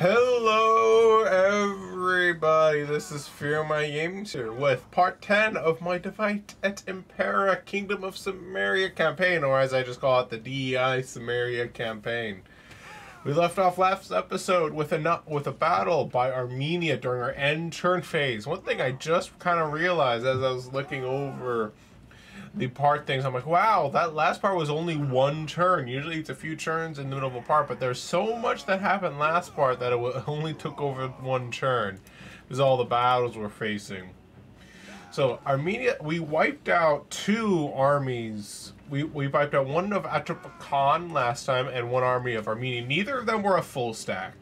Hello everybody, this is Fearmy Games here with part 10 of my Divide et Impera Kingdom of Cimmeria campaign, or as I just call it, the DEI Cimmeria campaign. We left off last episode with a battle by Armenia during our end turn phase. One thing I just kind of realized as I was looking over the part things, I'm like, wow, that last part was only one turn. Usually it's a few turns in the middle of a part, but there's so much that happened last part that it only took over one turn because all the battles we're facing. So Armenia, we wiped out two armies. We wiped out one of Atropakan last time and one army of Armenia. Neither of them were a full stack.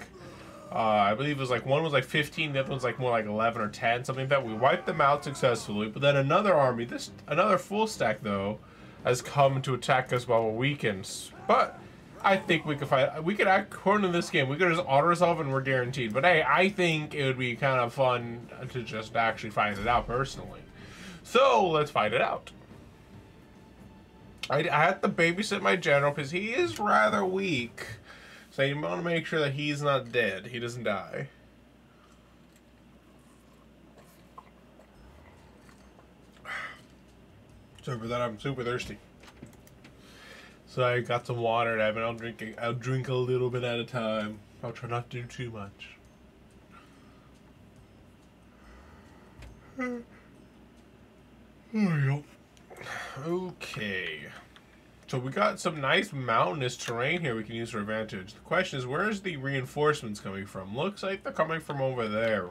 I believe it was like one was like 15, the other one's like more like 11 or 10, something like that. We wiped them out successfully, but then another army, another full stack though, has come to attack us while we're weakened. But I think we could fight. We could act according to this game. We could just auto resolve and we're guaranteed. But hey, I think it would be kind of fun to just actually find it out personally. So let's find it out. I had to babysit my general because he is rather weak. So you want to make sure that he's not dead. He doesn't die. Sorry for that, I'm super thirsty. So I got some water and I'll drink a little bit at a time. I'll try not to do too much. There we go. Okay. So we got some nice mountainous terrain here we can use for advantage. The question is, where's the reinforcements coming from? Looks like they're coming from over there.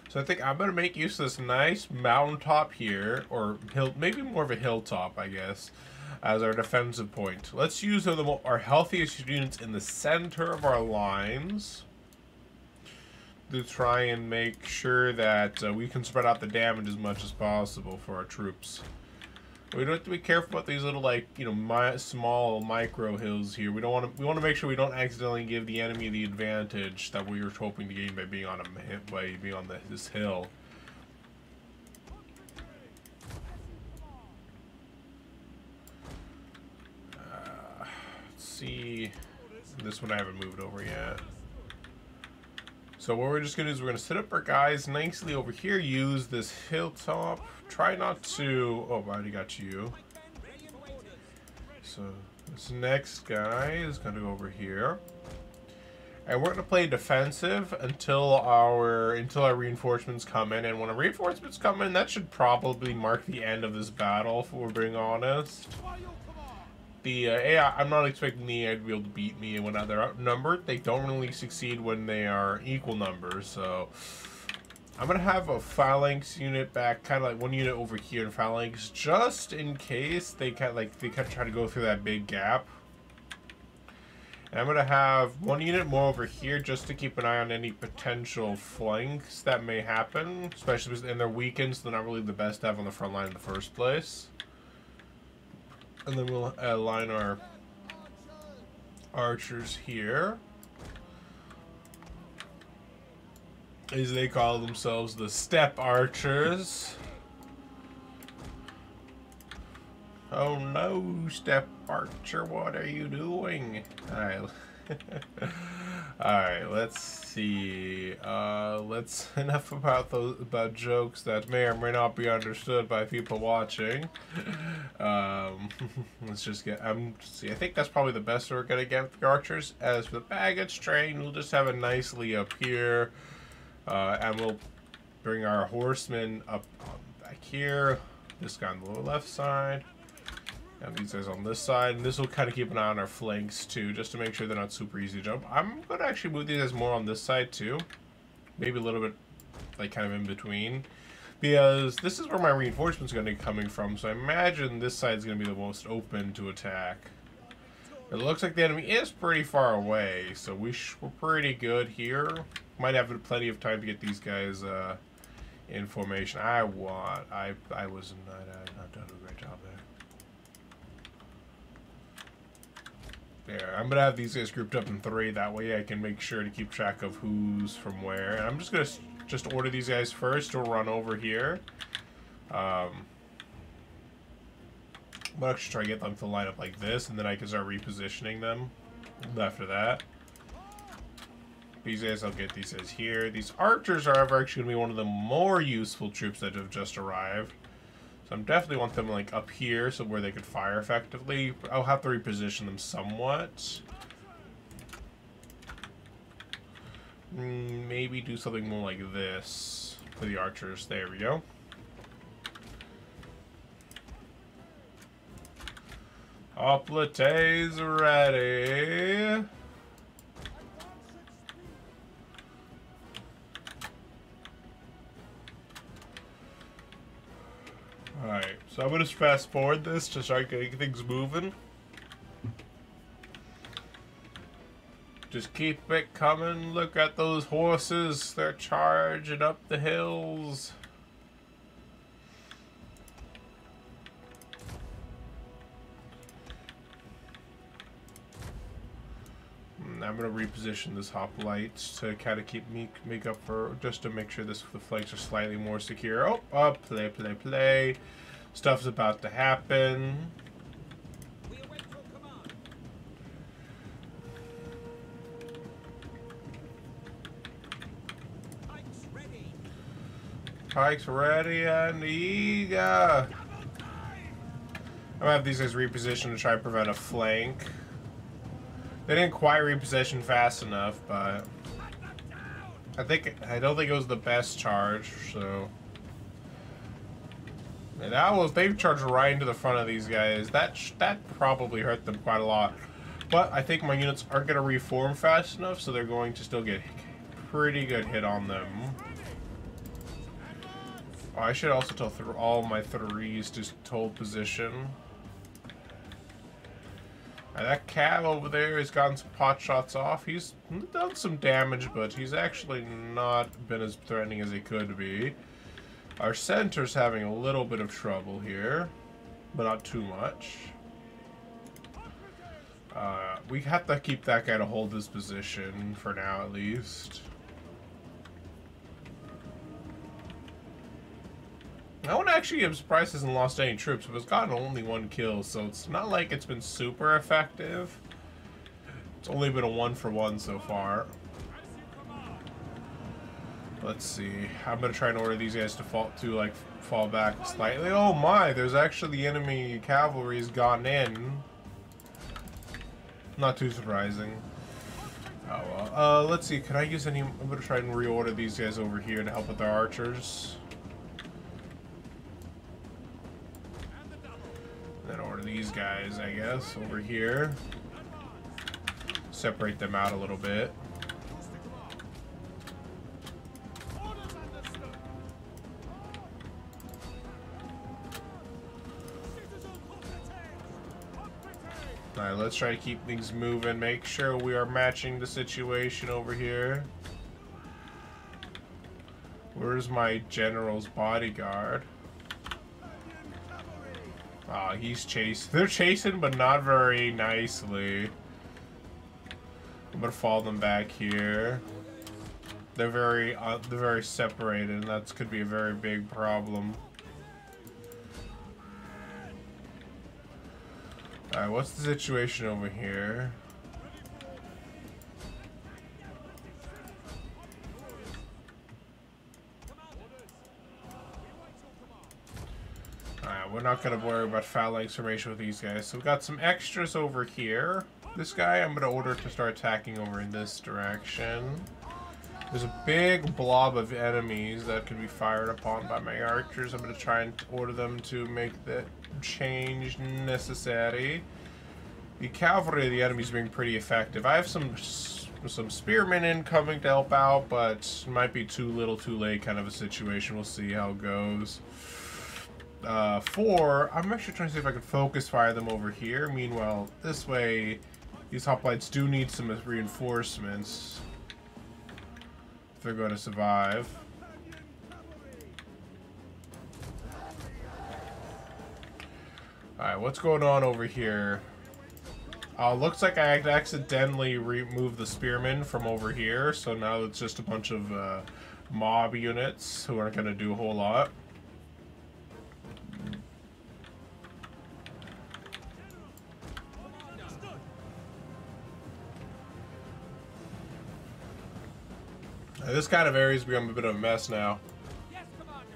So I think I'm going to make use of this nice mountaintop here, or hill, maybe more of a hilltop, I guess, as our defensive point. Let's use our healthiest units in the center of our lines to try and make sure that we can spread out the damage as much as possible for our troops. We don't have to be careful about these little, like, you know, small micro hills here. We want to make sure we don't accidentally give the enemy the advantage that we were hoping to gain by being on this hill. Let's see. This one I haven't moved over yet. So what we're just going to do is we're going to set up our guys nicely over here, use this hilltop. Try not to... Oh, I already got you. So this next guy is going to go over here. And we're going to play defensive until our reinforcements come in. And when our reinforcements come in, that should probably mark the end of this battle, if we're being honest. The AI, I'm not expecting the AI to be able to beat me when they're outnumbered. They don't really succeed when they are equal numbers, so I'm gonna have a phalanx unit back, kind of like one unit over here in phalanx, just in case they kind of try to go through that big gap. And I'm gonna have one unit more over here just to keep an eye on any potential flanks that may happen, especially because they're weakened, so they're not really the best to have on the front line in the first place. And then we'll align our archers here, as they call themselves, the step archers. Oh no, step archer, what are you doing? Alright. Alright, let's see. Enough about jokes that may or may not be understood by people watching. Let's just get, see, I think that's probably the best we're gonna get with the archers. As for the baggage train, we'll just have it nicely up here. And we'll bring our horsemen up back here. This guy on the left side. And these guys on this side, and this will kind of keep an eye on our flanks too, just to make sure they're not super easy to jump. I'm going to actually move these guys more on this side too. Maybe a little bit, like, kind of in between. Because this is where my reinforcements are going to be coming from, so I imagine this side is going to be the most open to attack. It looks like the enemy is pretty far away, so we're pretty good here. Might have plenty of time to get these guys in formation. I was not done a great job there. There, I'm gonna have these guys grouped up in 3. That way I can make sure to keep track of who's from where. And I'm just gonna order these guys first to run over here. I'll actually try to get them to line up like this, and then I can start repositioning them after that. These guys, I'll get these guys here. These archers are actually going to be one of the more useful troops that have just arrived. So I'm definitely want them like up here, so where they could fire effectively. I'll have to reposition them somewhat. Maybe do something more like this for the archers. There we go. Hoplites ready. Alright, so I'm going to fast forward this to start getting things moving. Just keep it coming. Look at those horses. They're charging up the hills. I'm going to reposition this hoplite to kind of make up for, just to make sure the flanks are slightly more secure. Oh, up, play. Stuff's about to happen. Pikes ready and eager. I'm gonna have these guys reposition to try and prevent a flank. They didn't quite reposition fast enough, but I don't think it was the best charge. So and they charged right into the front of these guys. That probably hurt them quite a lot. But I think my units aren't gonna reform fast enough, so they're going to still get pretty good hit on them. Oh, I should also tell all my threes to hold position. Now that cav over there has gotten some pot shots off. He's done some damage, but he's actually not been as threatening as he could be. Our center's having a little bit of trouble here, but not too much. We have to keep that guy to hold his position for now, at least. That one actually, I'm surprised, hasn't lost any troops, but it's gotten only 1 kill, so it's not like it's been super effective. It's only been a 1-for-1 so far. Let's see. I'm gonna try and order these guys to fall back slightly. Oh my! There's actually the enemy cavalry's gotten in. Not too surprising. Oh well. Let's see. Can I use any? I'm gonna try and reorder these guys over here to help with our archers. Then order these guys, I guess, over here. Separate them out a little bit. Alright, let's try to keep things moving. Make sure we are matching the situation over here. Where's my general's bodyguard? Oh, he's chasing. They're chasing, but not very nicely. I'm gonna follow them back here. They're very separated, and that could be a very big problem. Alright, what's the situation over here? Alright, we're not going to worry about phalanx formation with these guys. So we've got some extras over here. This guy I'm going to order to start attacking over in this direction. There's a big blob of enemies that can be fired upon by my archers. I'm going to try and order them to make the change necessary. The cavalry of the enemies being pretty effective. I have some spearmen incoming to help out, but it might be too little too late kind of a situation. We'll see how it goes. 4, I'm actually trying to see if I can focus fire them over here. Meanwhile, this way, these hoplites do need some reinforcements if they're going to survive. Alright, what's going on over here? Looks like I accidentally removed the spearmen from over here, so now it's just a bunch of mob units who aren't going to do a whole lot. This kind of area's become a bit of a mess now. Yes, Commander.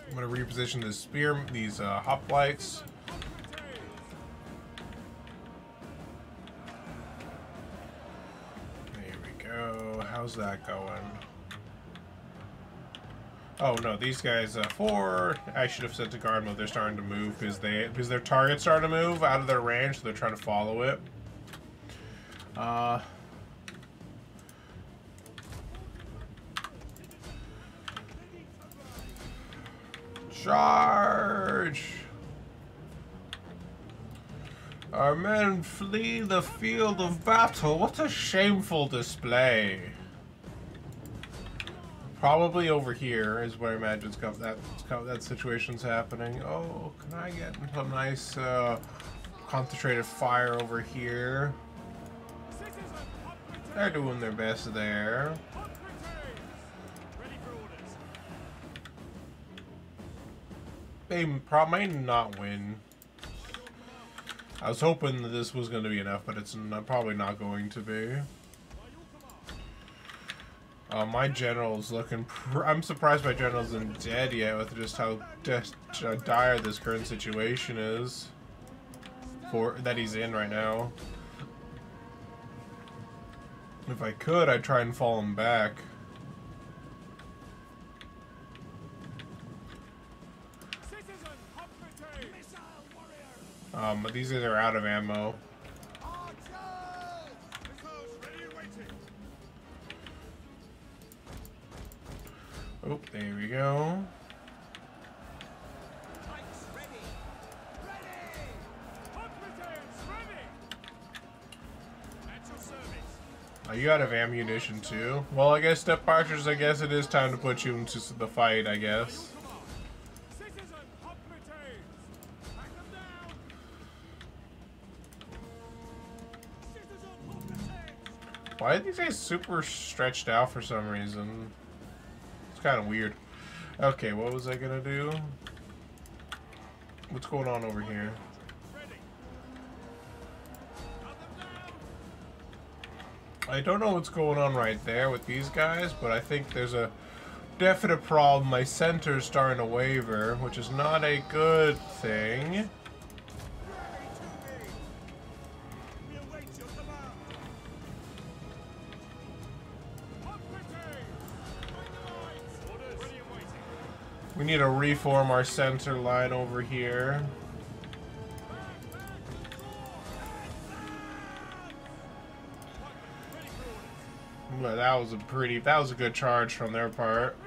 I'm gonna reposition these hoplites. There we go. How's that going? Oh no, these guys I should have said to guard mode. They're starting to move because their target's starting to move out of their range, so they're trying to follow it. Charge! Our men flee the field of battle. What a shameful display. Probably over here is where I imagine that situation's happening. Oh, can I get some nice concentrated fire over here? They're doing their best there. They might not win. I was hoping that this was going to be enough, but it's probably not going to be. My general's looking. I'm surprised my general isn't dead yet with just how dire this current situation is. That he's in right now. If I could, I'd try and fall him back. But these guys are out of ammo. Oh, there we go. Are you out of ammunition too? Well, I guess step archers, I guess it is time to put you into the fight, I guess. Why are these guys super stretched out for some reason? It's kind of weird. Okay, what was I gonna do? What's going on over here? I don't know what's going on right there with these guys, but I think there's a definite problem. My center's starting to waver, which is not a good thing. We need to reform our center line over here. Well, that was a good charge from their part.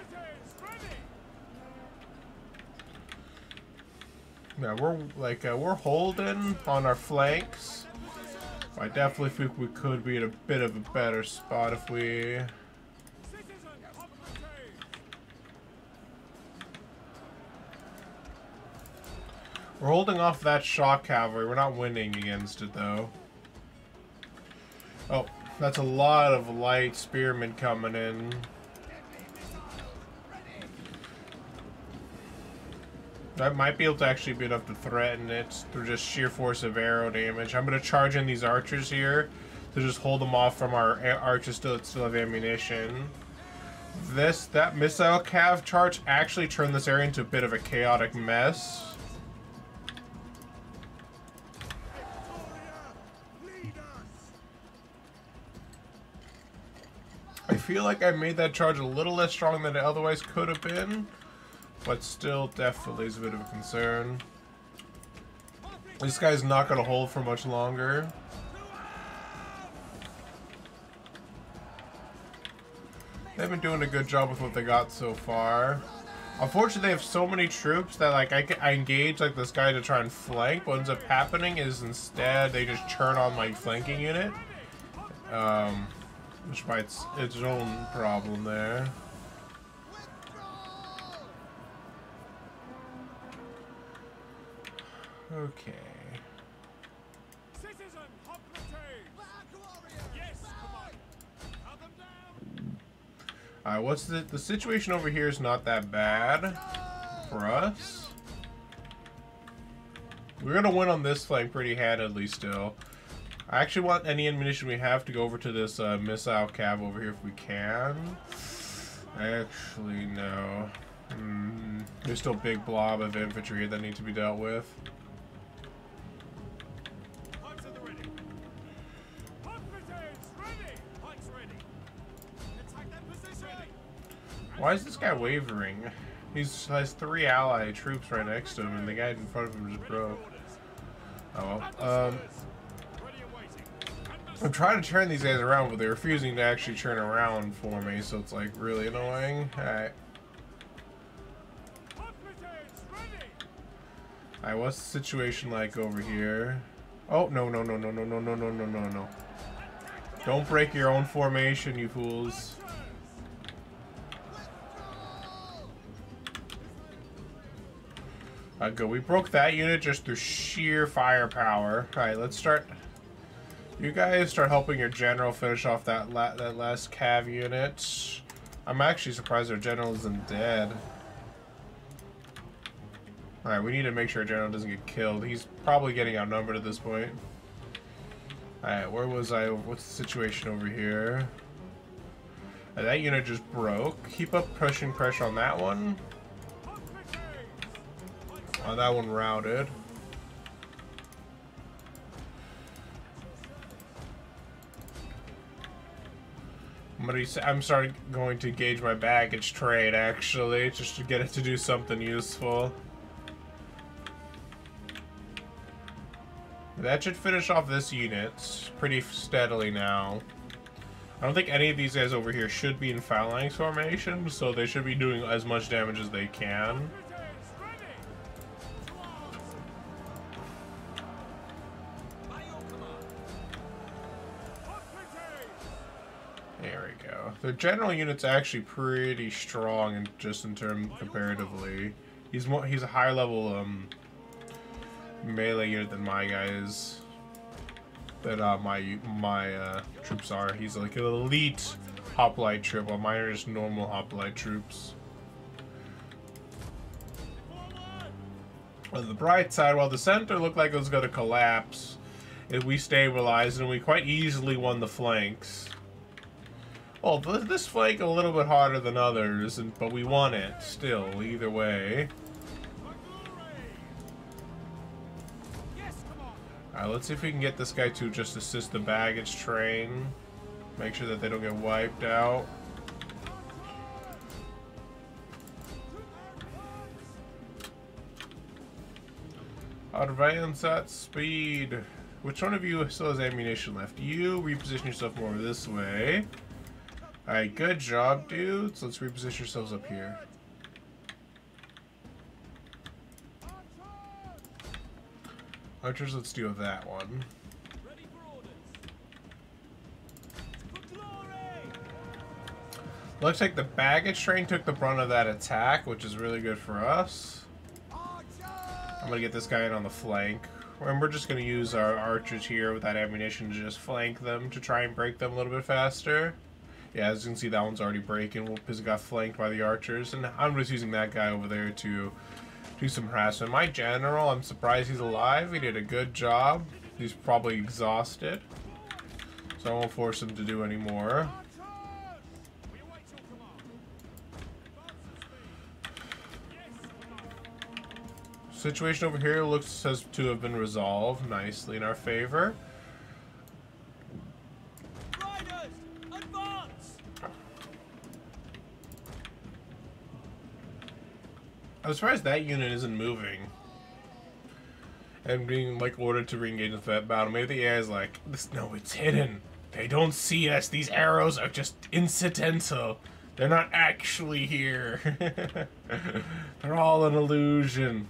Yeah, we're holding on our flanks. I definitely think we could be in a bit of a better spot if we. We're holding off that shock cavalry. We're not winning against it, though. Oh, that's a lot of light spearmen coming in. That might be able to actually be enough to threaten it through just sheer force of arrow damage. I'm going to charge in these archers here to just hold them off from our archers that still have ammunition. That missile cav charge actually turned this area into a bit of a chaotic mess. I feel like I made that charge a little less strong than it otherwise could have been, but still definitely is a bit of a concern. This guy's not going to hold for much longer. They've been doing a good job with what they got so far. Unfortunately, they have so many troops that like I engage like this guy to try and flank. What ends up happening is instead they just turn on my flanking unit. Which might its own problem there. Okay. Alright, what's the situation over here is not that bad for us. We're gonna win on this flank pretty handedly still. I actually want any ammunition we have to go over to this missile cab over here if we can. Actually, no. There's still a big blob of infantry here that need to be dealt with. Why is this guy wavering? He has 3 ally troops right next to him, and the guy in front of him just broke. Oh well. I'm trying to turn these guys around, but they're refusing to actually turn around for me, so it's like really annoying. Alright. Alright, what's the situation like over here? Oh, no. Don't break your own formation, you fools. Good. We broke that unit just through sheer firepower. Alright, let's start. You guys start helping your general finish off that last cav unit. I'm actually surprised our general isn't dead. Alright, we need to make sure our general doesn't get killed. He's probably getting outnumbered at this point. Alright, where was I? What's the situation over here? That unit just broke. Keep up pushing pressure on that one. Oh, that one routed. I'm going to engage my baggage train, actually, just to get it to do something useful. That should finish off this unit pretty steadily now. I don't think any of these guys over here should be in phalanx formation, so they should be doing as much damage as they can. There we go. The general unit's actually pretty strong, and just in terms comparatively, he's a higher level melee unit than my guys. That my troops are. He's like an elite hoplite troop, while mine are just normal hoplite troops. On the bright side, while the center looked like it was going to collapse, we stabilized and we quite easily won the flanks. Well, this flank a little bit harder than others, but we won it still, either way. Alright, let's see if we can get this guy to just assist the baggage train. Make sure that they don't get wiped out. Advance at speed. Which one of you still has ammunition left? You reposition yourself more this way. Alright, good job, dudes. Let's reposition yourselves up here. Archers, let's deal with that one. Looks like the baggage train took the brunt of that attack, which is really good for us. I'm gonna get this guy in on the flank. And we're just gonna use our archers here with that ammunition to just flank them, to try and break them a little bit faster. Yeah, as you can see, that one's already breaking because it got flanked by the archers. And I'm just using that guy over there to do some harassment. My general, I'm surprised he's alive. He did a good job. He's probably exhausted, so I won't force him to do any more. Situation over here looks as to have been resolved nicely in our favor. I'm surprised that unit isn't moving and being like ordered to re-engage in that battle. Maybe the AI is like, no, it's hidden. They don't see us. These arrows are just incidental. They're not actually here. They're all an illusion.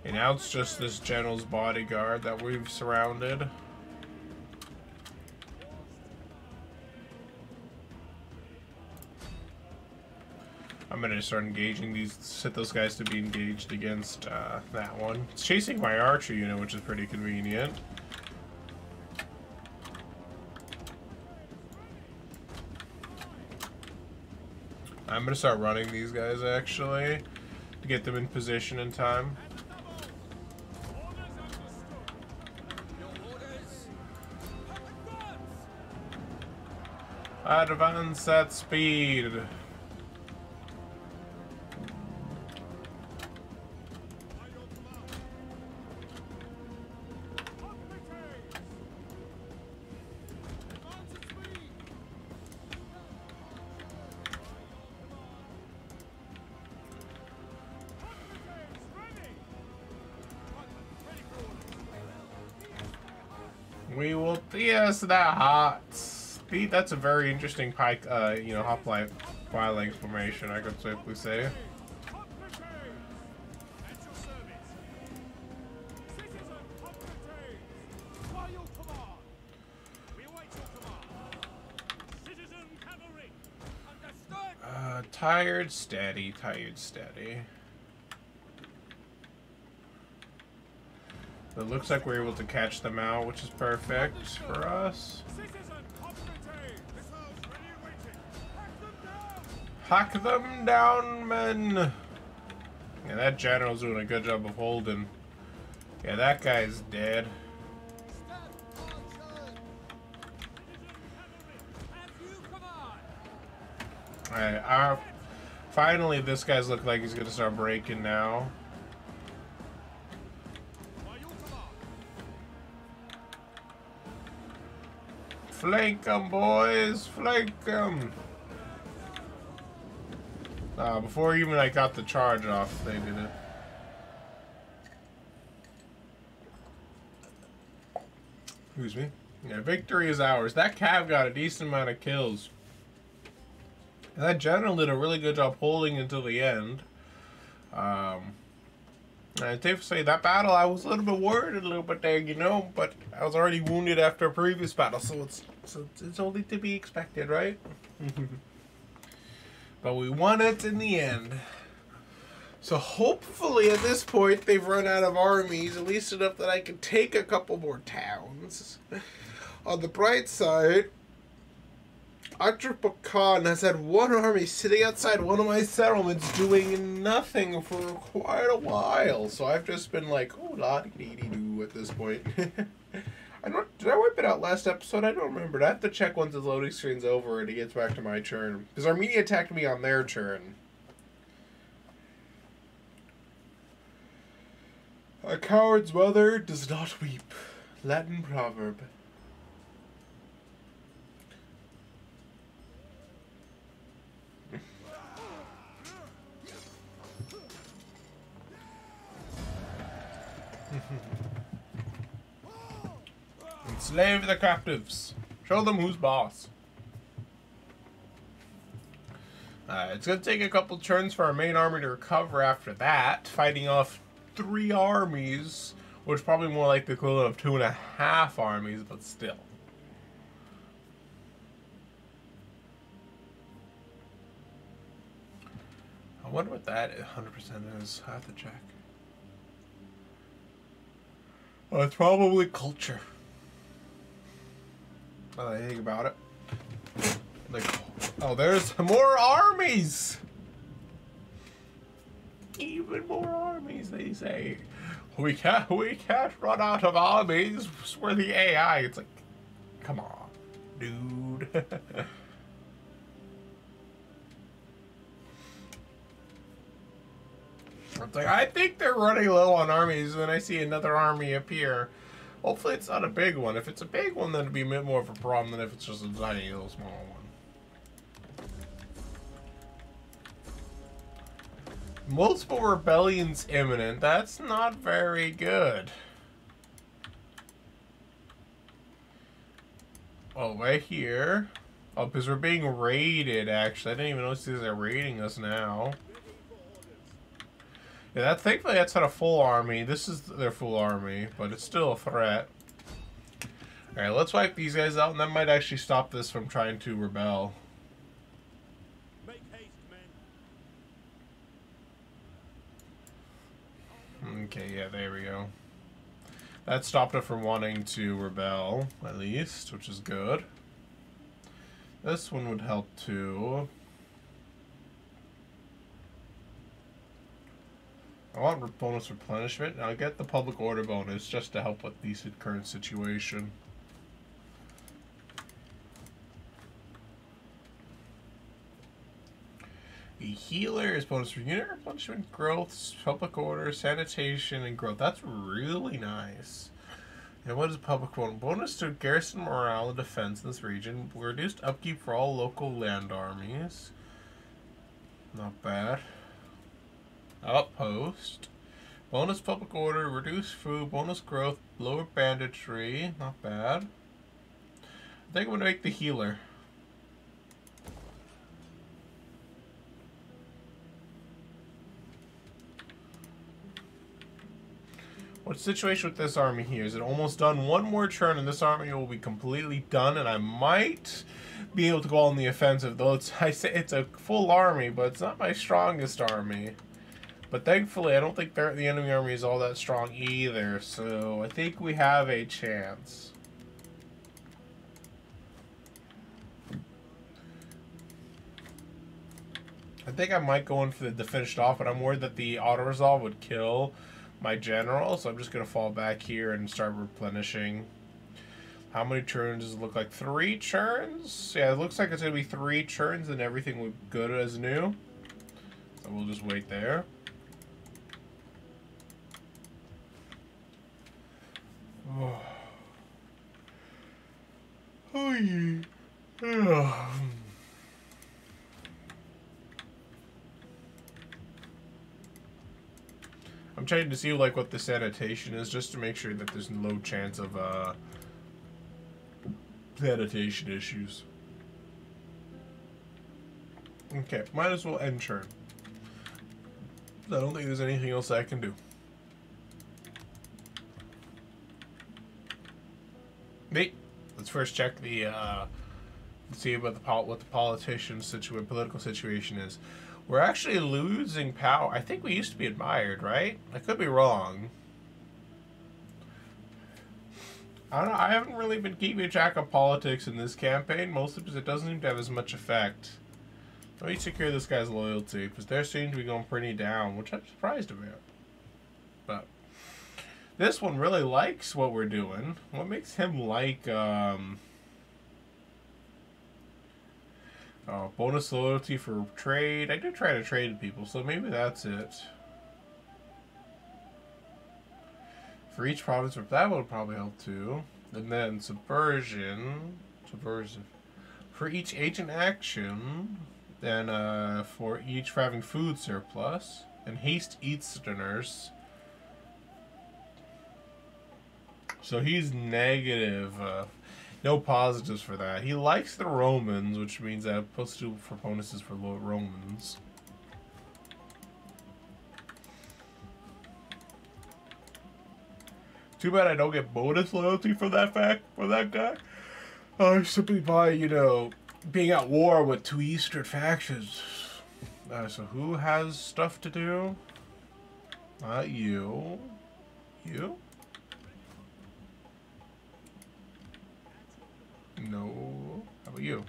And now it's just this general's bodyguard that we've surrounded. I'm gonna start engaging these, set those guys to be engaged against that one. It's chasing my archer unit, which is pretty convenient. I'm gonna start running these guys actually to get them in position in time. Advance at speed. We will pierce the hearts. That's a very interesting pike, you know, hop-like formation, I could safely say. Tired, steady, tired, steady. It looks like we're able to catch them out, which is perfect for us. Hack them down, men! Yeah, that general's doing a good job of holding. Yeah, that guy's dead. Alright, finally this guy's looking like he's gonna start breaking now. Flank them, boys! Flank them! Before even I got the charge off, they did it. Excuse me. Yeah, victory is ours. That cav got a decent amount of kills. And that general did a really good job holding until the end. I'd safe to say that battle I was a little bit worried a little bit there, you know, but I was already wounded after a previous battle, so it's only to be expected, right? But we won it in the end. So hopefully at this point they've run out of armies, at least enough that I can take a couple more towns. On the bright side, Atrapa Khan has had one army sitting outside one of my settlements doing nothing for quite a while. So I've just been like, oh, la-dee-dee-doo at this point. Did I wipe it out last episode? I don't remember. I have to check once the loading screen's over and it gets back to my turn. Because Armenia attacked me on their turn. A coward's mother does not weep. Latin proverb. Enslave the captives. Show them who's boss. It's going to take a couple turns for our main army to recover after that. Fighting off 3 armies, which is probably more like the equivalent of 2.5 armies, but still. I wonder what that 100% is. I have to check. Well, it's probably culture. Now that I think about it. Like, oh, there's more armies! Even more armies, they say. We can't run out of armies. We're the AI. It's like, come on, dude. It's like, I think they're running low on armies, and then I see another army appear. Hopefully it's not a big one. If it's a big one, then it'd be a bit more of a problem than if it's just a tiny little small one. Multiple rebellions imminent. That's not very good. Oh, right here. Oh, because we're being raided, actually. I didn't even notice they're raiding us now. Yeah, thankfully that's not a full army. This is their full army, but it's still a threat. Alright, let's wipe these guys out, and that might actually stop this from trying to rebel. Make haste, men. Okay, yeah, there we go. That stopped it from wanting to rebel, at least, which is good. This one would help too. I want bonus replenishment, and I'll get the public order bonus just to help with the current situation. The healer is bonus for unit replenishment, growth, public order, sanitation, and growth. That's really nice. And what is public order? Bonus to garrison morale and defense in this region. Reduced upkeep for all local land armies. Not bad. Outpost. Bonus public order, reduced food, bonus growth, lower banditry. Not bad. I think I'm going to make the healer. What's the situation with this army here? Is it almost done? One more turn and this army will be completely done, and I might be able to go on the offensive. Though I say it's a full army, but it's not my strongest army. But thankfully, I don't think the enemy army is all that strong either, so I think we have a chance. I think I might go in for the finished off, but I'm worried that the auto-resolve would kill my general, so I'm just going to fall back here and start replenishing. How many turns does it look like? 3 turns? Yeah, it looks like it's going to be 3 turns and everything will be good as new. So we'll just wait there. Oh, oh yeah. Oh. I'm trying to see like what the sanitation is, just to make sure that there's low chance of sanitation issues. Okay, might as well end turn. I don't think there's anything else I can do. Neat. Let's first check the see about what the political situation is. We're actually losing power. I think we used to be admired, right? I could be wrong. I don't know. I haven't really been keeping track of politics in this campaign, mostly because it doesn't seem to have as much effect. Let me secure this guy's loyalty, because they seem to be going pretty down, which I'm surprised about. But this one really likes what we're doing. What makes him like, bonus loyalty for trade. I do try to trade with people, so maybe that's it. For each province, that would probably help too. And then subversion. Subversive. For each agent action, then for having food surplus. And haste Easterners. So he's negative. No positives for that. He likes the Romans, which means that +2 for bonuses for Romans. Too bad I don't get bonus loyalty for that guy. Simply by, you know, being at war with 2 Eastern factions. So who has stuff to do? Not you. You? No. How about you?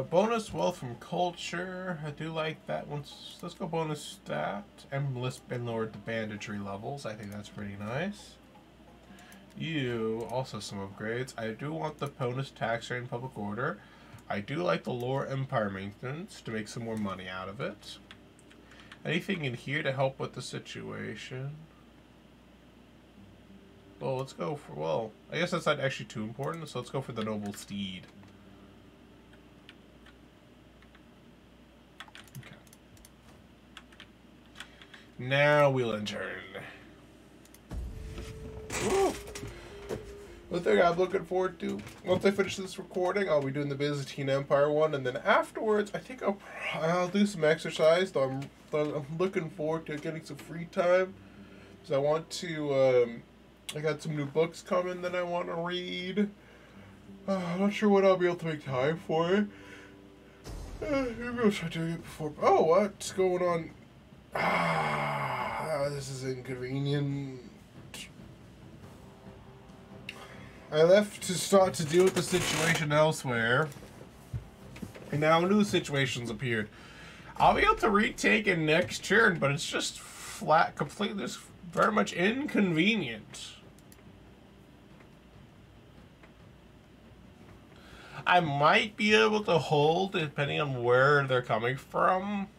Bonus wealth from culture. I do like that one. Let's go bonus stat. And list and lowered the banditry levels. I think that's pretty nice. You also some upgrades. I do want the bonus tax rate and public order. I do like the lower empire maintenance to make some more money out of it. Anything in here to help with the situation? Well, let's go for, well, I guess that's not actually too important, so let's go for the noble steed. Okay. Now we'll enter. Woo! One thing I'm looking forward to, once I finish this recording, I'll be doing the Byzantine Empire one, and then afterwards, I think I'll do some exercise, though I'm looking forward to getting some free time, because I want to, I got some new books coming that I want to read. I'm not sure what I'll be able to make time for. Maybe I'll try doing it before. Oh, what's going on? This is inconvenient. I left to start to deal with the situation elsewhere. And now new situations appeared. I'll be able to retake it next turn, but it's just flat, completely, just very much inconvenient. I might be able to hold depending on where they're coming from.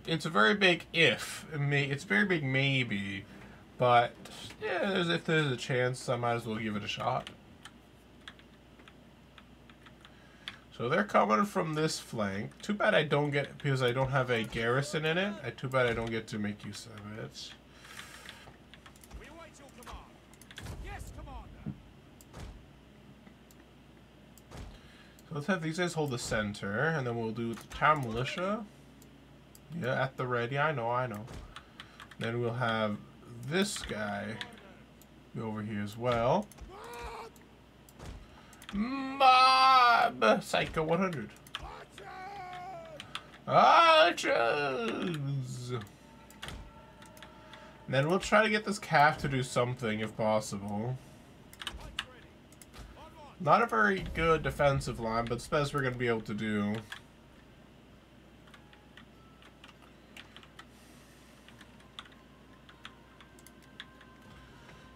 It's a very big if. It's a very big maybe. But yeah, if there's a chance, I might as well give it a shot. So they're coming from this flank. Too bad I don't get, because I don't have a garrison in it. Too bad I don't get to make use of it. We await your command. Yes, Commander. So let's have these guys hold the center, and then we'll do the town militia. Yeah, at the ready. I know. Then we'll have this guy be over here as well. Mob! Psycho 100. Archers! Then we'll try to get this calf to do something if possible. Not a very good defensive line, but it's the best we're going to be able to do.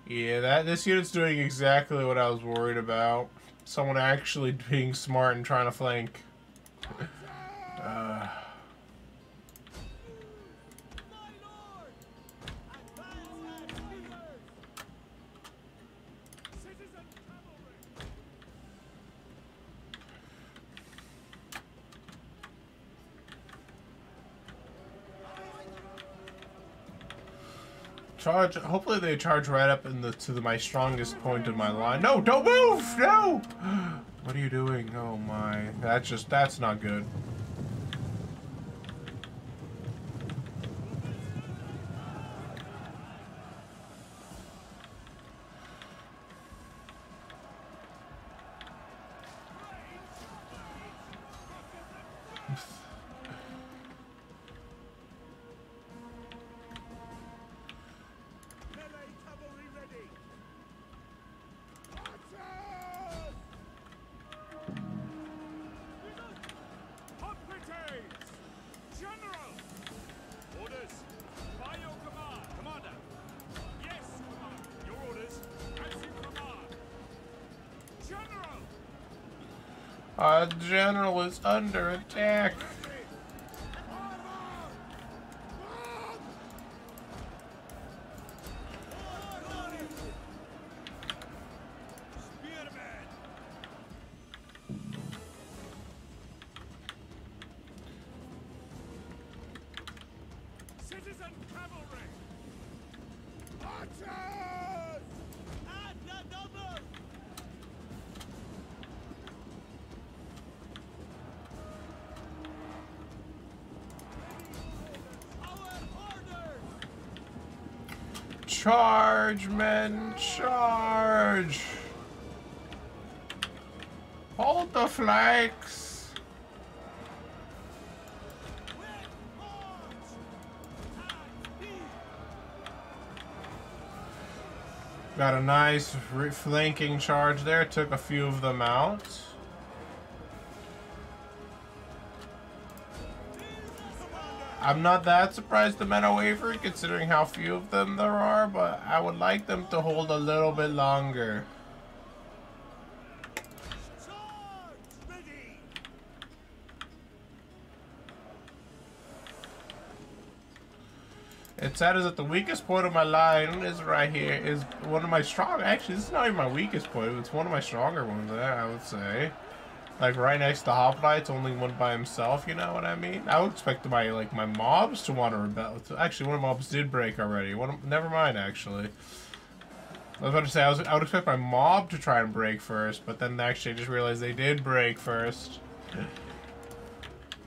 Yeah, this unit's doing exactly what I was worried about. Someone actually being smart and trying to flank. Charge. Hopefully they charge right up in my strongest point of my line. No, don't move! No! What are you doing? Oh my. That's not good. Our general is under attack. Citizen cavalry! Archers! At the double! Charge, men, charge! Hold the flanks! Got a nice flanking charge there, took a few of them out. I'm not that surprised the men are wavering, considering how few of them there are, but I would like them to hold a little bit longer. It's sad is that the weakest point of my line is right here, is one of my strong, actually this is not even my weakest point, it's one of my stronger ones there, I would say. Like right next to Hoplite's only one by himself, you know what I mean? I would expect my mobs to want to rebel. Actually, one of the mobs did break already. Never mind, actually. I was about to say I would expect my mob to try and break first, but then actually I just realized they did break first.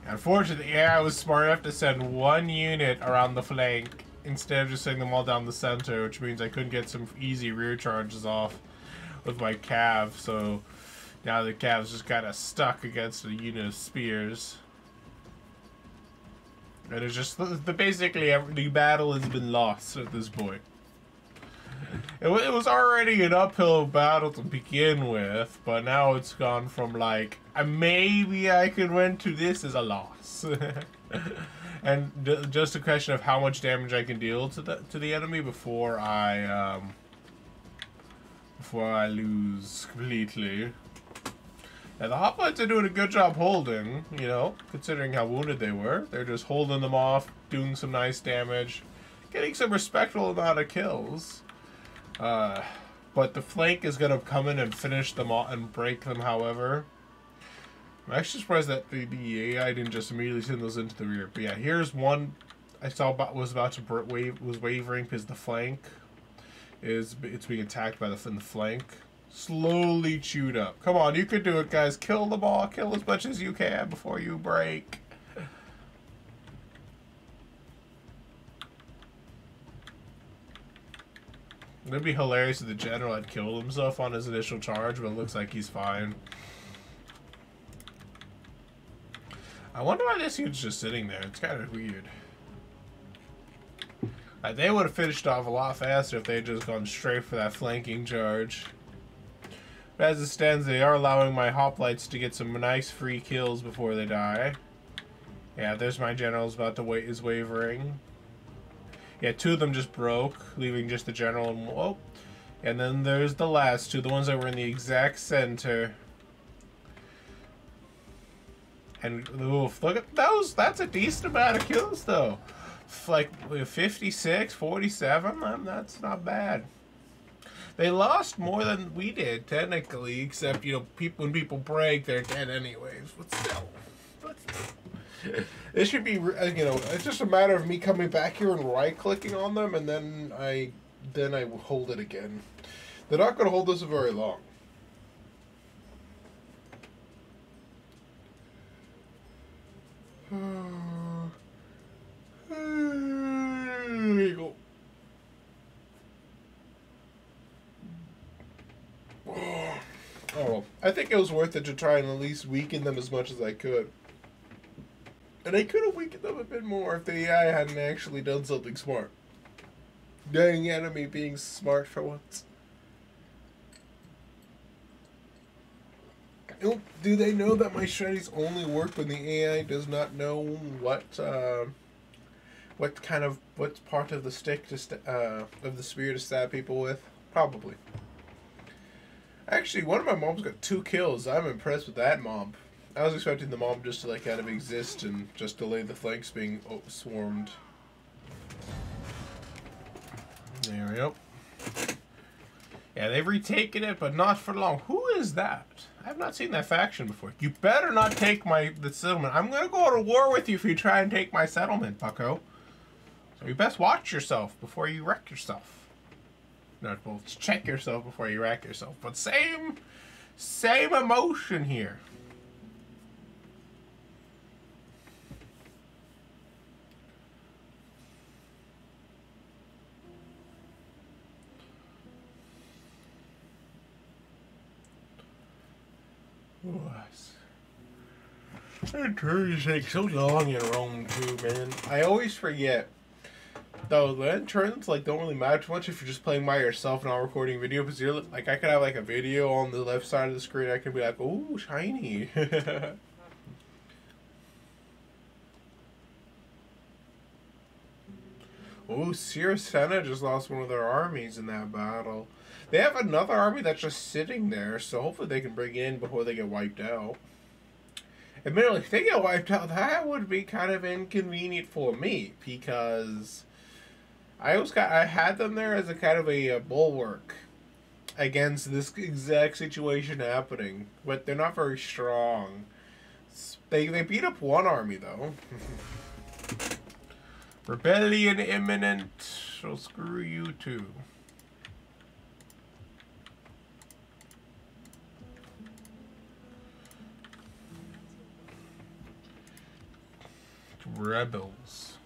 Unfortunately, yeah, I was smart enough to send one unit around the flank instead of just sending them all down the center, which means I couldn't get some easy rear charges off with my cav. So now the cav's just kind of stuck against a unit of spears. And it's just basically the battle has been lost at this point. It was already an uphill battle to begin with, but now it's gone from like maybe I could win to this is a loss. And just a question of how much damage I can deal to the enemy before I lose completely. And the hoplites are doing a good job holding, you know, considering how wounded they were. They're just holding them off, doing some nice damage, getting some respectable amount of kills. But the flank is going to come in and finish them all and break them, however. I'm actually surprised that the DEI didn't just immediately send those into the rear. But yeah, here's one I saw was wavering because the flank it's being attacked by in the flank. Slowly chewed up. Come on, you can do it, guys. Kill them all. Kill as much as you can before you break. It'd be hilarious if the general had killed himself on his initial charge, but it looks like he's fine. I wonder why this dude's just sitting there. It's kind of weird. They would have finished off a lot faster if they had just gone straight for that flanking charge. But as it stands, they are allowing my hoplites to get some nice free kills before they die. Yeah, there's my general's about to is wavering. Yeah, two of them just broke, leaving just the general and whoa. And then there's the last two, the ones that were in the exact center. And oof, look at those. That's a decent amount of kills though. Like 56, 47, that's not bad. They lost more than we did, technically, except, you know, when people break, they're dead anyways. But still. It should be, you know, it's just a matter of me coming back here and right-clicking on them, and then I hold it again. They're not going to hold this very long. There you go. Oh, well, I think it was worth it to try and at least weaken them as much as I could. And I could have weakened them a bit more if the AI hadn't actually done something smart. Dang enemy being smart for once. Do they know that my strategies only work when the AI does not know what part of the stick of the spear to stab people with? Probably. Actually, one of my mobs got 2 kills. I'm impressed with that mob. I was expecting the mob just to like kind of exist and just delay the flanks being swarmed. There we go. Yeah, they've retaken it, but not for long. Who is that? I've not seen that faction before. You better not take the settlement. I'm gonna go to war with you if you try and take my settlement, bucko. So you best watch yourself before you wreck yourself. No, well, check yourself before you wreck yourself. But same emotion here. It turns take so long in Rome too, man. I always forget. Though the turns like don't really matter too much if you're just playing by yourself and not recording video, because you're like I could have like a video on the left side of the screen. I could be like, "Ooh, shiny." Oh, Senna just lost one of their armies in that battle. They have another army that's just sitting there, so hopefully they can bring it in before they get wiped out. Admittedly, if they get wiped out, that would be kind of inconvenient for me, because I had them there as a kind of a bulwark against this exact situation happening, but they're not very strong. They beat up one army though. Rebellion imminent. So screw you too. Rebels.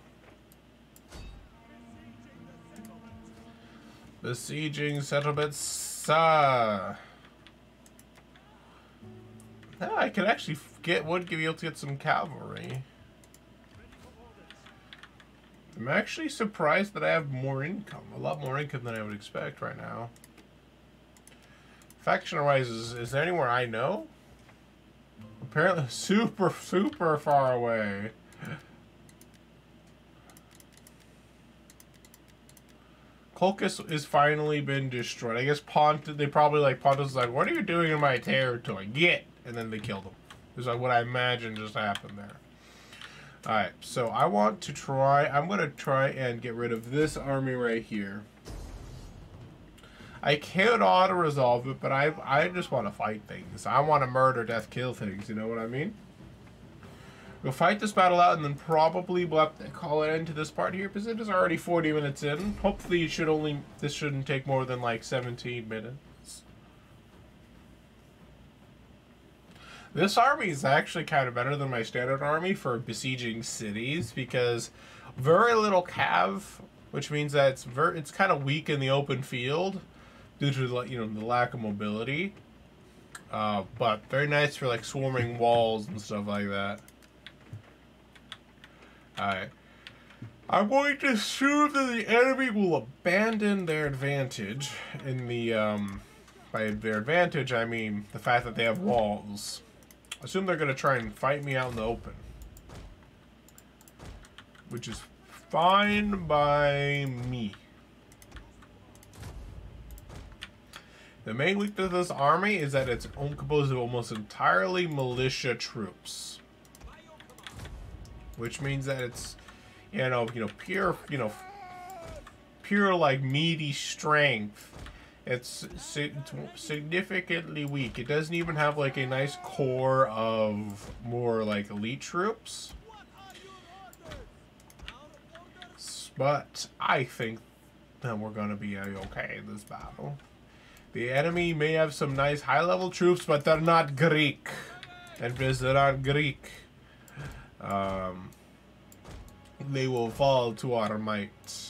Besieging settlements. I could actually would be able to get some cavalry. I'm actually surprised that I have more income. A lot more income than I would expect right now. Faction-wise, is there anywhere I know? Apparently super far away. Kolchis is finally been destroyed. I guess Pontus, Pontus is like, what are you doing in my territory? Get! and then they killed him. Is like what I imagine just happened there. Alright, so I want to try... I'm going to try and get rid of this army right here. I can't auto-resolve it, but I just want to fight things. I want to murder, death, kill things, you know what I mean? We'll fight this battle out, and then probably we'll have to call it into this part here, because it is already 40 minutes in. Hopefully this shouldn't take more than like 17 minutes. This army is actually kind of better than my standard army for besieging cities, because very little cav, which means that it's kind of weak in the open field due to the lack of mobility. But very nice for like swarming walls and stuff like that. Alright. I'm going to assume that the enemy will abandon their advantage in the by their advantage I mean the fact that they have walls. Assume they're going to try and fight me out in the open. Which is fine by me. The main weakness of this army is that it's composed of almost entirely militia troops. Which means that it's, pure, pure like meaty strength. It's significantly weak. It doesn't even have like a nice core of more like elite troops. But I think that we're gonna be okay in this battle. The enemy may have some nice high-level troops, but they're not Greek. And because they're not Greek, they will fall to our might.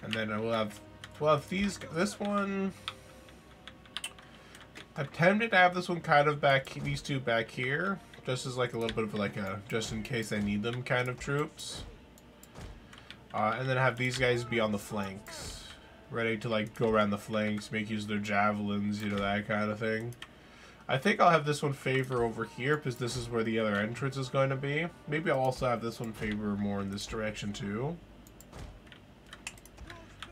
And then we'll have this one. I've tempted to have this one kind of back, these two back here, just as like a little bit of like a, just in case I need them kind of troops. And then have these guys be on the flanks, ready to like go around the flanks, make use of their javelins, that kind of thing. I think I'll have this one favor over here because this is where the other entrance is going to be. Maybe I'll also have this one favor more in this direction too.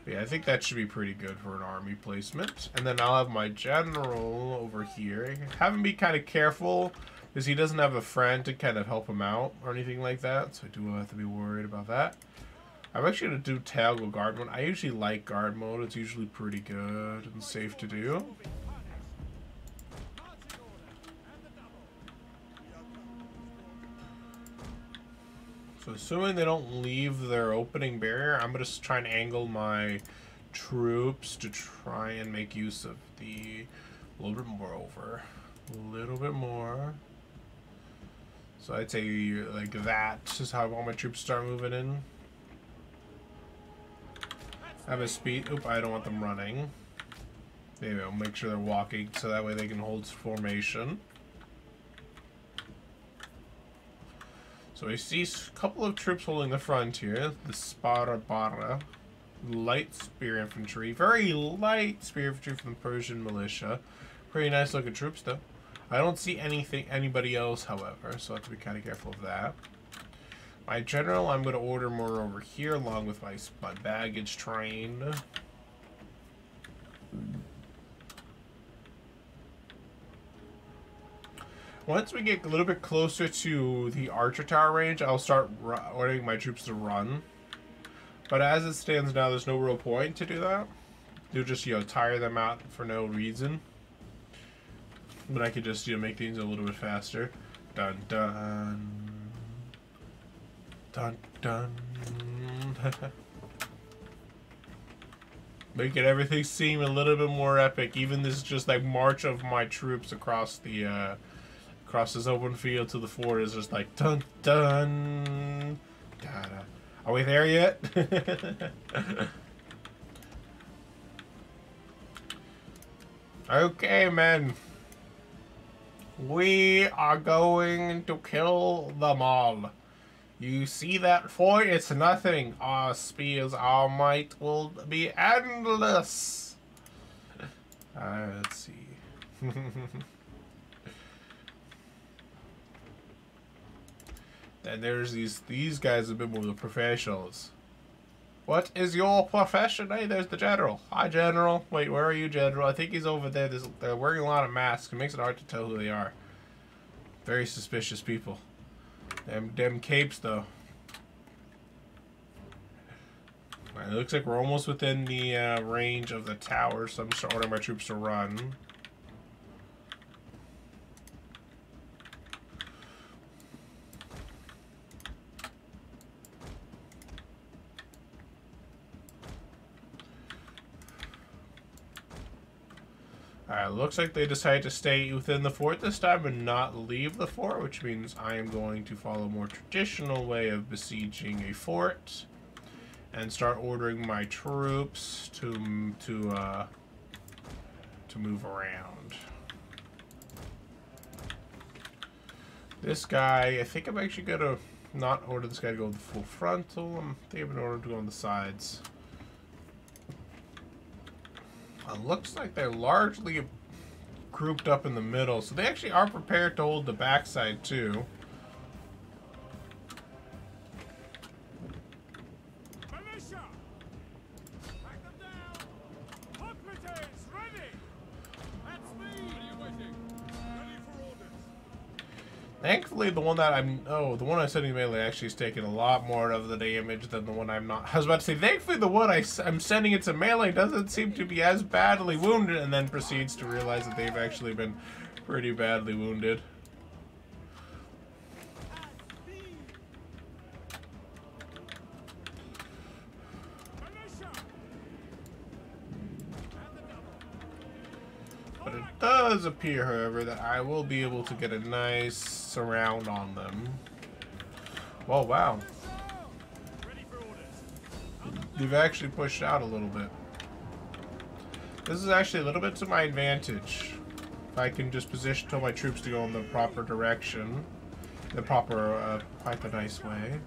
Yeah, I think that should be pretty good for an army placement. And then I'll have my general over here. Have him be kind of careful because he doesn't have a friend to kind of help him out or anything like that. So I do have to be worried about that. I'm actually going to do Talgo guard mode. I usually like guard mode. It's usually pretty good and safe to do. So assuming they don't leave their opening barrier, I'm going to try and angle my troops to try and make use of a little bit more over. A little bit more. So I'd say like that is how I want my troops to start moving in. Have a speed. Oop, I don't want them running. There we go. Make sure they're walking so that way they can hold formation. So I see a couple of troops holding the front here. The Sparabara. Light spear infantry. Very light spear infantry from the Persian militia. Pretty nice looking troops though. I don't see anybody else, however, so I have to be kind of careful of that. My general, I'm going to order more over here along with my baggage train. Once we get a little bit closer to the archer tower range, I'll start ordering my troops to run. But as it stands now, there's no real point to do that. You'll just, tire them out for no reason. But I could just, make things a little bit faster. Dun dun. Dun dun. Making everything seem a little bit more epic. Even this just like march of my troops across the across this open field to the fort is just like dun dun. Da-da. Are we there yet? Okay, men. We are going to kill them all. You see that fort? It's nothing. Our spears, our might will be endless. Let's see. And there's these guys have been more the professionals. What is your profession? Hey, there's the general. Hi, general. Wait, where are you, general? I think he's over there. They're wearing a lot of masks. It makes it hard to tell who they are. Very suspicious people. Them capes, though. It looks like we're almost within the range of the tower, so I'm just ordering my troops to run. Alright, looks like they decided to stay within the fort this time and not leave the fort, which means I am going to follow a more traditional way of besieging a fort and start ordering my troops to move around. This guy, I think I'm actually gonna not order this guy to go the full frontal. I'm thinking I'm gonna order him to go on the sides. It looks like they're largely grouped up in the middle, so they actually are prepared to hold the backside too. Militia! Back them down! Hoplites, ready! That's me! What are you waiting? Ready for orders. Thankfully, the one that the one I'm sending melee actually is taking a lot more of the damage than the one I'm not. I was about to say, thankfully, the one I'm sending it to melee doesn't seem to be as badly wounded, and then proceeds to realize that they've actually been pretty badly wounded. But it does appear, however, that I will be able to get a nice surround on them. Oh, wow. They've actually pushed out a little bit. This is actually a little bit to my advantage. If I can just position all my troops to go in the proper direction. The proper, quite the nice way.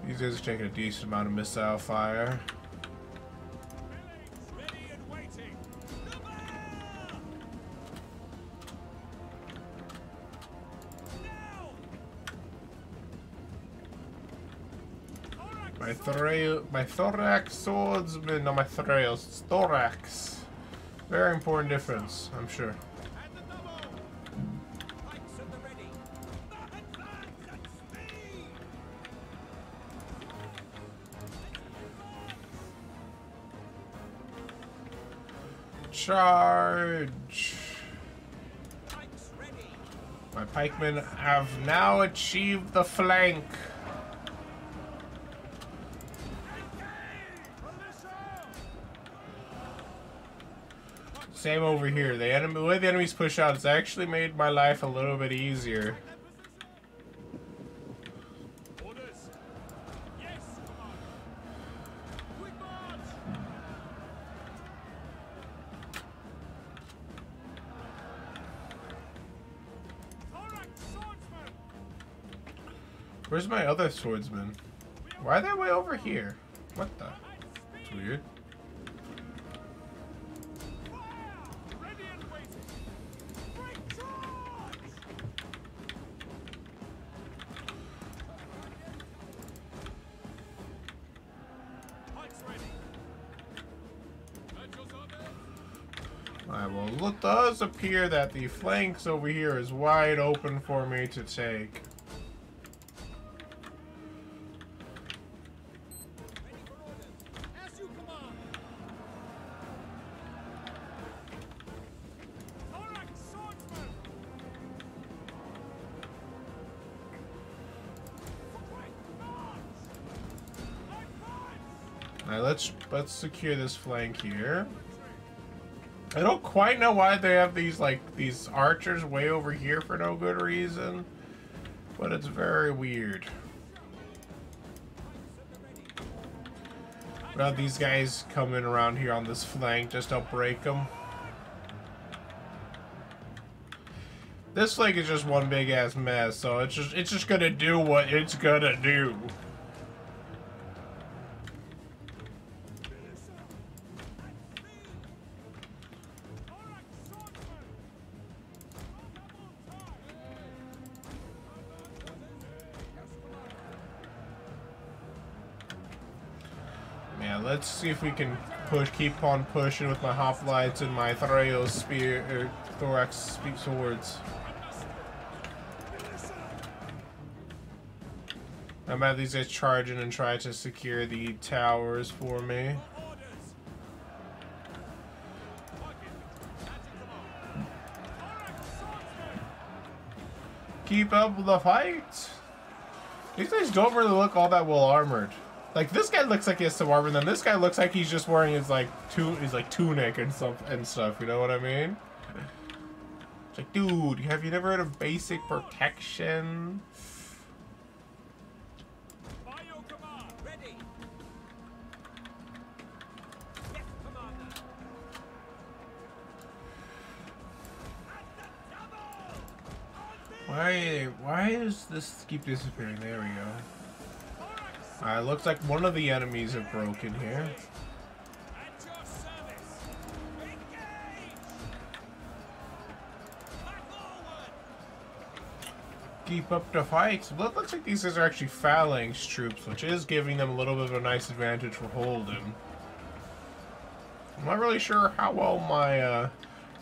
These guys are taking a decent amount of missile fire. My thorax swordsman, not my thrails, it's thorax. Very important difference, I'm sure. Charge! My pikemen have now achieved the flank. Same over here. The way the enemies push out has actually made my life a little bit easier. Orders. Yes, Commander. Quick march. Thorax swordsman. Where's my other swordsman? Why are they way over here? What the? It's weird. Well, it does appear that the flanks over here is wide open for me to take. Alright, let's secure this flank here. I don't quite know why they have these archers way over here for no good reason, but it's very weird. Now these guys coming around here on this flank just to break them. This flank is just one big ass mess, so it's just gonna do what it's gonna do. Yeah, let's see if we can keep on pushing with my hoplites and my thorax swords. I'm about these guys charging and try to secure the towers for me. Keep up with the fight. These guys don't really look all that well armored. Like, this guy looks like he has some armor, and then this guy looks like he's just wearing his tunic and stuff. You know what I mean? It's like, dude, have you never heard of basic protection? Why does this keep disappearing? There we go. Alright, looks like one of the enemies have broken here. Keep up the fight. Well, it looks like these guys are actually phalanx troops, which is giving them a little bit of a nice advantage for holding. I'm not really sure how well my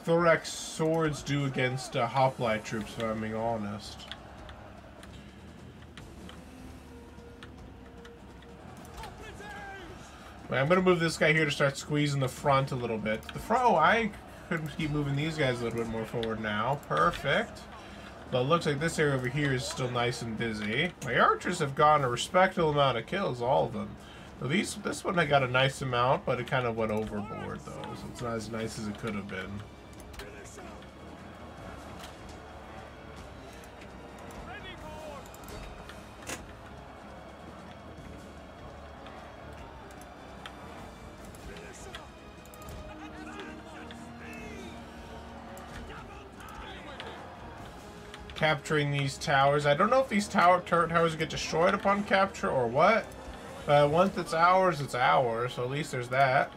thorax swords do against hoplite troops, if I'm being honest. I'm gonna move this guy here to start squeezing the front a little bit. The front, oh, I could keep moving these guys a little bit more forward now. Perfect. But it looks like this area over here is still nice and busy. My archers have gotten a respectable amount of kills, all of them. So this one I got a nice amount, but it kind of went overboard though, so it's not as nice as it could have been. Capturing these towers. I don't know if these turret towers get destroyed upon capture or what. But once it's ours, so at least there's that.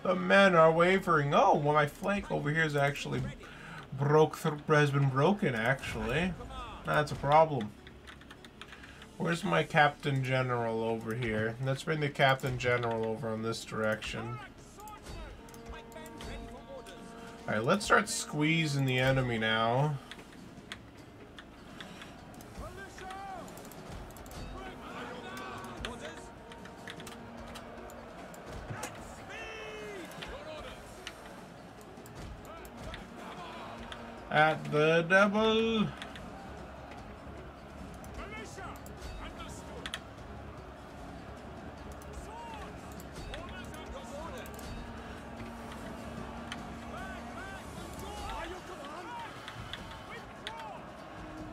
The men are wavering. Oh, well, my flank over here is actually has been broken, actually. That's a problem. Where's my Captain General over here? Let's bring the Captain General over on this direction. Alright, let's start squeezing the enemy now. At the double.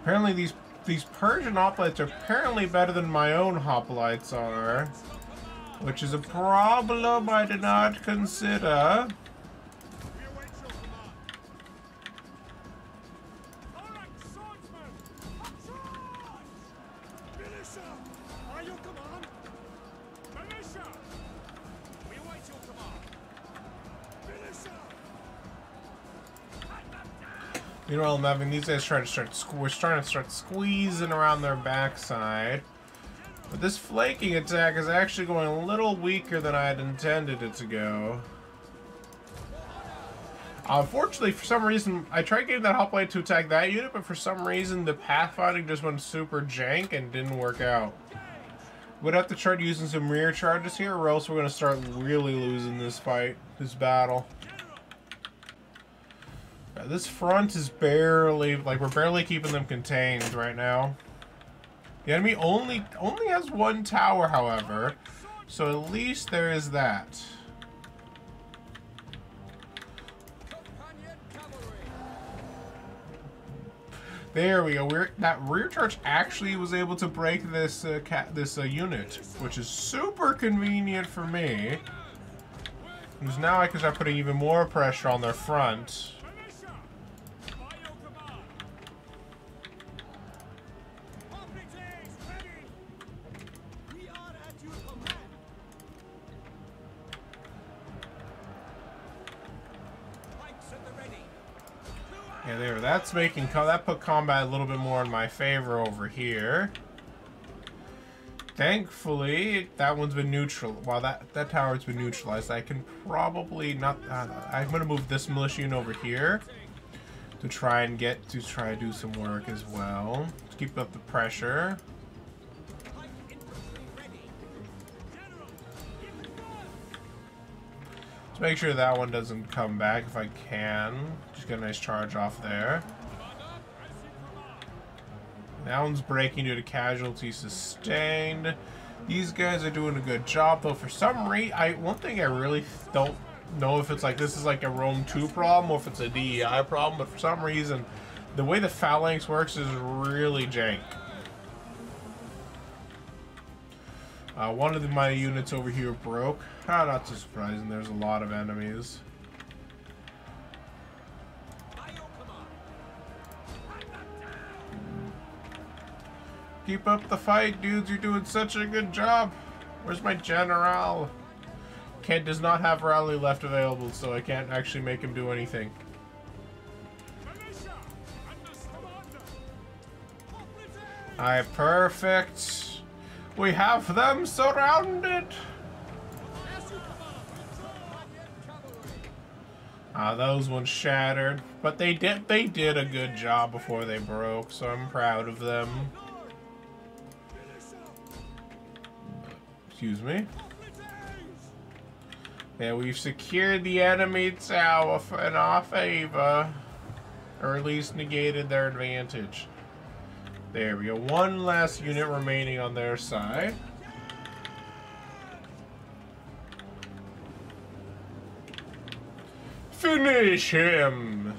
Apparently these Persian hoplites are apparently better than my own hoplites are, which is a problem I did not consider. Meanwhile, I'm having these guys trying to start squeezing around their backside. But this flanking attack is actually going a little weaker than I had intended it to go. Unfortunately, for some reason, I tried getting that hoplite to attack that unit, but for some reason, the pathfinding just went super jank and didn't work out. We'd have to try using some rear charges here, or else we're going to start really losing this fight, this battle. This front is barely, like, we're barely keeping them contained right now. The enemy only has one tower, however, so at least there is that. There we go. That rear charge actually was able to break this unit, which is super convenient for me. Because now I can start putting even more pressure on their front. Yeah, there. That's making that put combat a little bit more in my favor over here. Thankfully, that one's been neutral. While that tower's been neutralized, I can probably not. I'm gonna move this militia unit over here to try and do some work as well. To keep up the pressure. To make sure that one doesn't come back if I can. Just get a nice charge off there. That one's breaking due to casualty sustained. These guys are doing a good job, though. For some reason, one thing I really don't know if it's like this is like a Rome 2 problem or if it's a DEI problem, but for some reason, the way the phalanx works is really jank. One of my units over here broke. Not too surprising. There's a lot of enemies. Keep up the fight, dudes. You're doing such a good job. Where's my general? Kent does not have rally left available, so I can't actually make him do anything. Alright, perfect. We have them surrounded. Those ones shattered, but they did a good job before they broke, so I'm proud of them. Excuse me. Yeah, we've secured the enemy tower in our favor, or at least negated their advantage. There we go. One last unit remaining on their side. Finish him!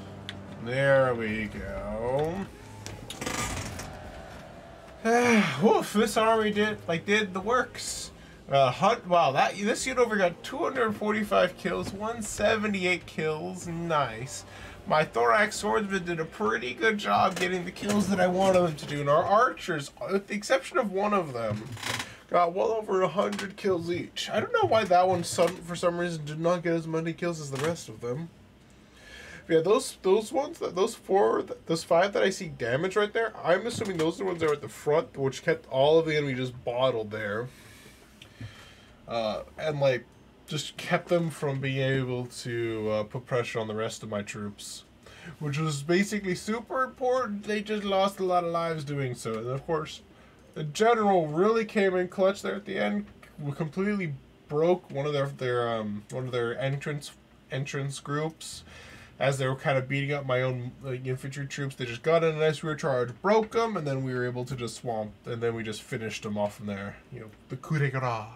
There we go. Woof, this army did the works. Wow, this unit over got 245 kills, 178 kills, nice. My thorax swordsman did a pretty good job getting the kills that I wanted them to do, and our archers, with the exception of one of them, got well over 100 kills each. I don't know why that one, for some reason, did not get as many kills as the rest of them. But yeah, those five that I see damage right there, I'm assuming those are the ones that are at the front, which kept all of the enemy just bottled there. And like, just kept them from being able to put pressure on the rest of my troops, which was basically super important. They just lost a lot of lives doing so, and of course, the general really came in clutch there at the end. We completely broke one of their entrance groups as they were kind of beating up my own infantry troops. They just got in a nice rear charge, broke them, and then we were able to just swamp, and then we just finished them off from there. You know, the coup de grace.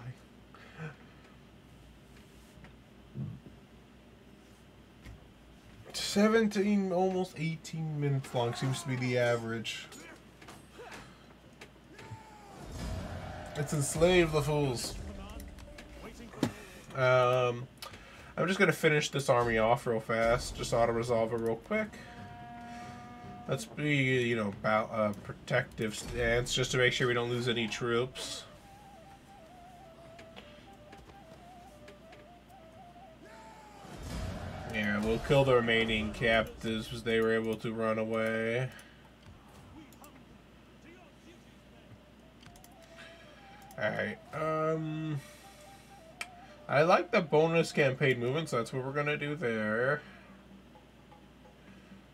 17, almost 18 minutes long seems to be the average. Let's enslave the fools. I'm just gonna finish this army off real fast. Just auto-resolve it real quick. Let's be, you know, about protective stance just to make sure we don't lose any troops. Yeah, we'll kill the remaining captives as they were able to run away. Alright, I like the bonus campaign movement, so that's what we're gonna do there.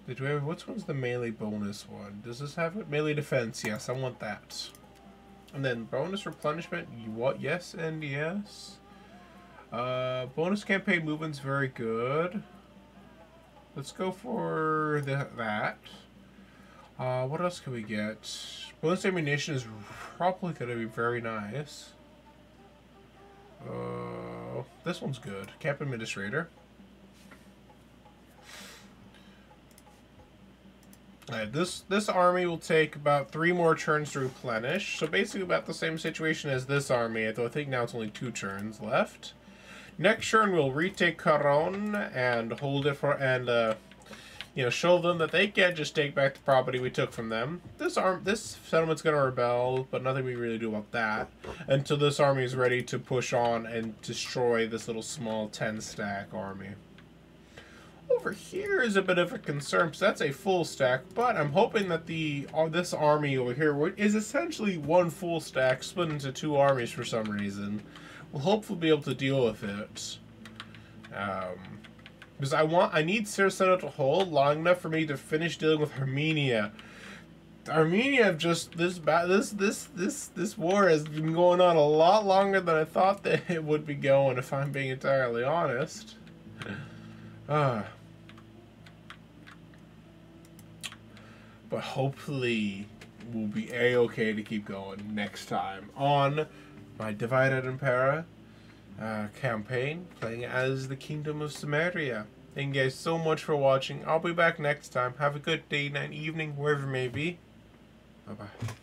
Which one's the melee bonus one? Does this have it? Melee defense, yes, I want that. And then bonus replenishment, what? Yes and yes. Bonus campaign movement's very good. Let's go for that. What else can we get? Bonus ammunition is probably going to be very nice. This one's good. Camp Administrator. Alright, this army will take about 3 more turns to replenish. So basically about the same situation as this army, though I think now it's only 2 turns left. Next turn we'll retake Caron and hold it for you know, show them that they can't just take back the property we took from them. This settlement's gonna rebel, but nothing we really do about that until this army is ready to push on and destroy this little small 10-stack army. over here is a bit of a concern, because that's a full stack, but I'm hoping that this army over here is essentially one full stack split into two armies for some reason. We'll hopefully be able to deal with it. Because I need Saraceno to hold long enough for me to finish dealing with Armenia. Armenia have just this war has been going on a lot longer than I thought that it would be going, if I'm being entirely honest. But hopefully we'll be a-okay to keep going next time on my Divided Impera campaign, playing as the Kingdom of Cimmeria. Thank you guys so much for watching. I'll be back next time. Have a good day, night, evening, wherever it may be. Bye-bye.